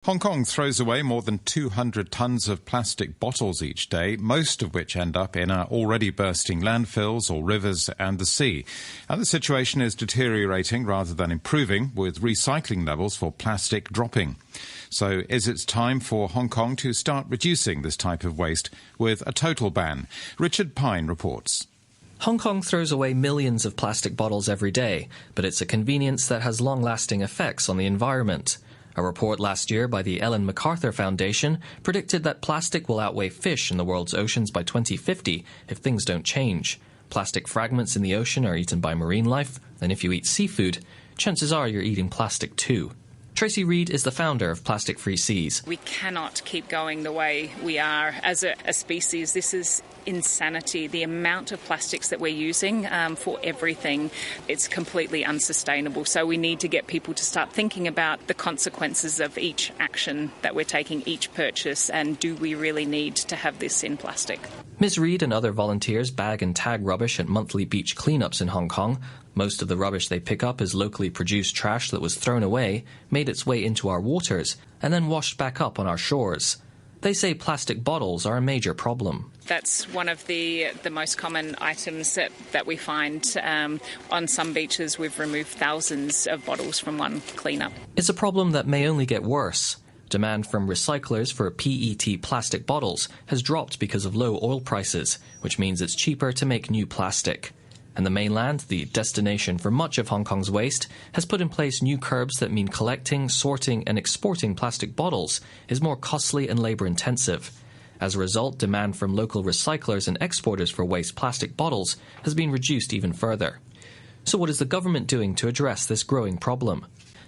Hong Kong throws away more than 200 tons of plastic bottles each day, most of which end up in our already bursting landfills or rivers and the sea. And the situation is deteriorating rather than improving, with recycling levels for plastic dropping. So is it time for Hong Kong to start reducing this type of waste with a total ban? Richard Pine reports. Hong Kong throws away millions of plastic bottles every day, but it's a convenience that has long-lasting effects on the environment. A report last year by the Ellen MacArthur Foundation predicted that plastic will outweigh fish in the world's oceans by 2050 if things don't change. Plastic fragments in the ocean are eaten by marine life, and if you eat seafood, chances are you're eating plastic too. Tracy Reed is the founder of Plastic Free Seas. We cannot keep going the way we are as a species. This is insanity. The amount of plastics that we're using for everything, it's completely unsustainable. So we need to get people to start thinking about the consequences of each action that we're taking, each purchase, and do we really need to have this in plastic? Ms. Reed and other volunteers bag and tag rubbish at monthly beach cleanups in Hong Kong. Most of the rubbish they pick up is locally produced trash that was thrown away, made its way into our waters, and then washed back up on our shores. They say plastic bottles are a major problem. That's one of the most common items that we find. On some beaches, we've removed thousands of bottles from one cleanup. It's a problem that may only get worse. Demand from recyclers for PET plastic bottles has dropped because of low oil prices, which means it's cheaper to make new plastic. And the mainland, the destination for much of Hong Kong's waste, has put in place new curbs that mean collecting, sorting and exporting plastic bottles is more costly and labour-intensive. As a result, demand from local recyclers and exporters for waste plastic bottles has been reduced even further. So what is the government doing to address this growing problem?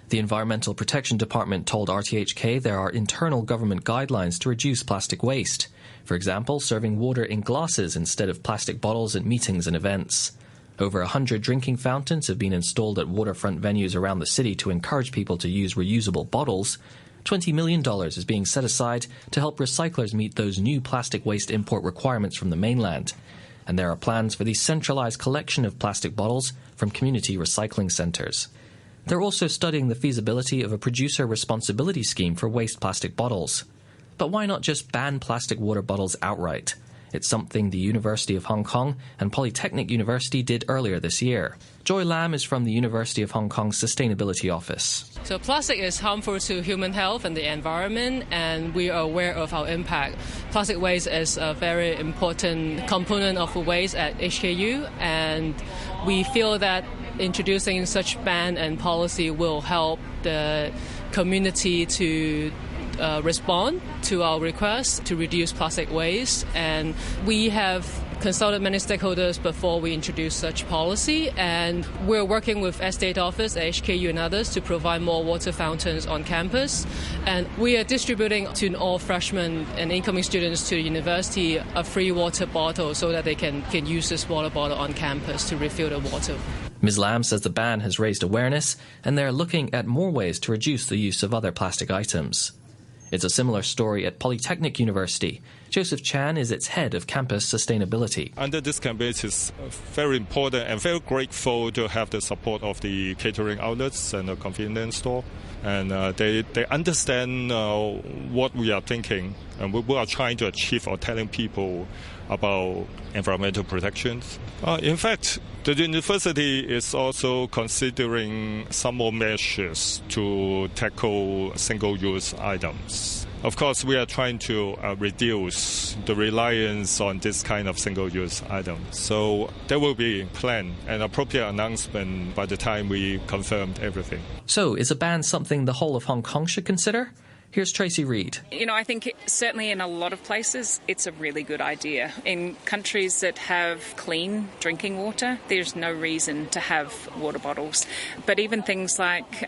The Environmental Protection Department told RTHK there are internal government guidelines to reduce plastic waste. For example, serving water in glasses instead of plastic bottles at meetings and events. Over 100 drinking fountains have been installed at waterfront venues around the city to encourage people to use reusable bottles. $20 million is being set aside to help recyclers meet those new plastic waste import requirements from the mainland. And there are plans for the centralized collection of plastic bottles from community recycling centres. They're also studying the feasibility of a producer responsibility scheme for waste plastic bottles. But why not just ban plastic water bottles outright? It's something the University of Hong Kong and Polytechnic University did earlier this year. Joy Lam is from the University of Hong Kong's Sustainability Office. So plastic is harmful to human health and the environment, and we are aware of our impact. Plastic waste is a very important component of waste at HKU, and we feel that introducing such ban and policy will help the community to respond to our request to reduce plastic waste. And we have consulted many stakeholders before we introduce such policy, and we're working with Estate Office, HKU and others to provide more water fountains on campus. And we are distributing to all freshmen and incoming students to the university a free water bottle so that they can use this water bottle on campus to refill the water. Ms. Lam says the ban has raised awareness, and they're looking at more ways to reduce the use of other plastic items. It's a similar story at Polytechnic University. Joseph Chan is its head of campus sustainability. Under this campaign, it's very important and very grateful to have the support of the catering outlets and the convenience store. And they understand what we are thinking and what we are trying to achieve or telling people about environmental protections. In fact, the university is also considering some more measures to tackle single-use items. Of course, we are trying to reduce the reliance on this kind of single-use items. So there will be a plan and appropriate announcement by the time we confirmed everything. So is a ban something the whole of Hong Kong should consider? Here's Tracy Reed. I think certainly in a lot of places it's a really good idea. In countries that have clean drinking water, there's no reason to have water bottles. But even things like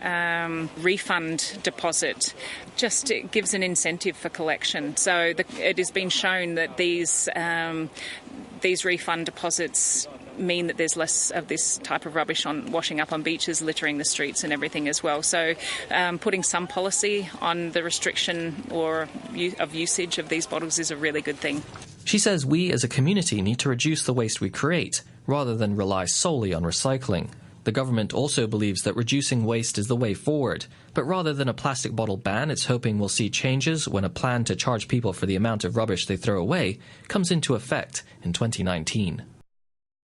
refund deposit just it gives an incentive for collection. So it has been shown that these refund deposits mean that there's less of this type of rubbish washing up on beaches, littering the streets and everything as well. So putting some policy on the restriction of usage of these bottles is a really good thing. She says we as a community need to reduce the waste we create rather than rely solely on recycling. The government also believes that reducing waste is the way forward, but rather than a plastic bottle ban, it's hoping we'll see changes when a plan to charge people for the amount of rubbish they throw away comes into effect in 2019.